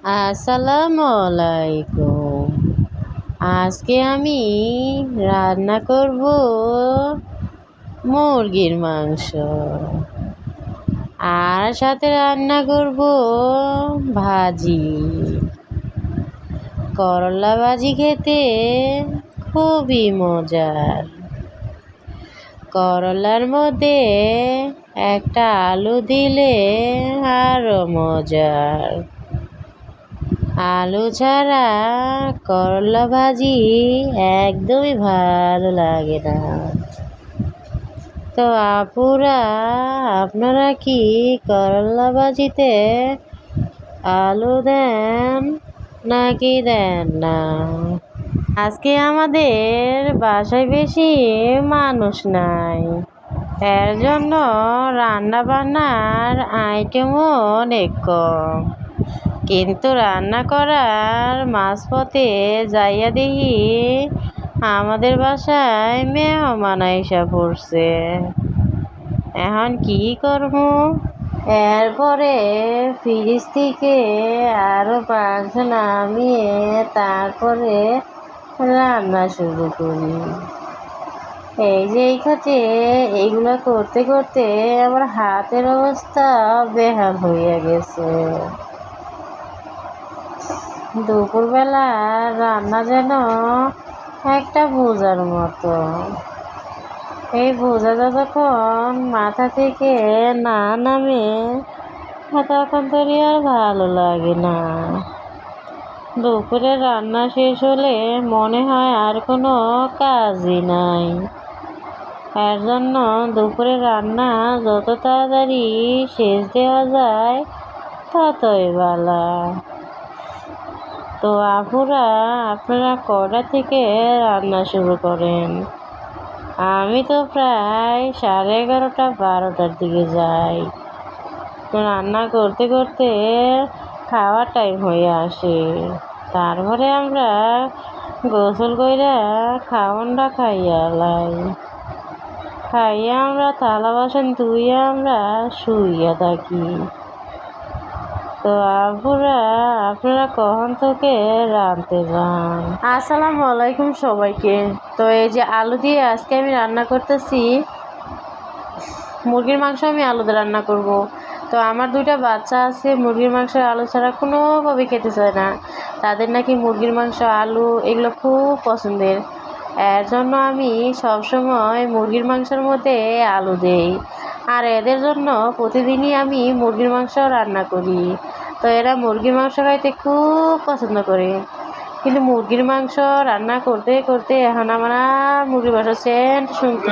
আসসালামু আলাইকুম। আজকে আমি রান্না করব মুরগির মাংস, আর সাথে রান্না করব ভাজি। করলা ভাজি খেতে খুবই মজার। করলার মধ্যে একটা আলু দিলে আরো মজার। আলু ছাড়া করলা ভাজি একদমই ভালো লাগে না। তো আপুরা, আপনারা কি করলা ভাজিতে আলু দেন নাকি দেন না? আজকে আমাদের বাসায় বেশি মানুষ নাই, এর জন্য রান্না বান্নার আইটেমও অনেক কম। কিন্তু রান্না করার মাঝপথে যাইয়া দেখি আমাদের বাসায় মেহমান আইসা পড়ছে। এখন কি করব? এরপরে ফ্রিজ থেকে আরো মাংস নামিয়ে তারপরে রান্না শুরু করি। এই যে এই খাতে এইগুলো করতে করতে আমার হাতের অবস্থা বেহাল হইয়া গেছে। দুপুরবেলা রান্না যেন একটা বোঝার মতো। এই বোঝাটা যখন মাথা থেকে না নামে তখন তো আর ভালো লাগে না। দুপুরে রান্না শেষ হলে মনে হয় আর কোনো কাজই নাই। এর জন্য দুপুরে রান্না যত তাড়াতাড়ি শেষ দেওয়া যায় ততই ভালো। তো আপুরা, আপনারা কটা থেকে রান্না শুরু করেন? আমি তো প্রায় 11:30 12টার দিকে যাই। তো রান্না করতে করতে খাওয়ার টাইম হয়ে আসে। তারপরে আমরা গোসল কইরা খাওয়ানটা খাইয়া লাই। খাইয়া আমরা থালা বাসন ধুইয়া আমরা শুইয়া থাকি। তো আপুরা, আপনারা কখন থেকে রাঁধতে যান? আসসালামু আলাইকুম সবাইকে। তো এই যে আলু দিয়ে আজকে আমি রান্না করতেছি মুরগির মাংস। আমি আলু দিয়ে রান্না করব। তো আমার 2টা বাচ্চা আছে, মুরগির মাংস আলু ছাড়া কোনোভাবে খেতে চায় না। তাদের নাকি মুরগির মাংস আলু এগুলো খুব পছন্দের। এর জন্য আমি সবসময় মুরগির মাংসের মধ্যে আলু দেই। আর এদের জন্য প্রতিদিনই আমি মুরগির মাংস রান্না করি। তো এরা মুরগির মাংস খাইতে খুব পছন্দ করে। কিন্তু মুরগির মাংস রান্না করতে করতে এখন আমার মুরগির মাংস সেন্ট শুনতে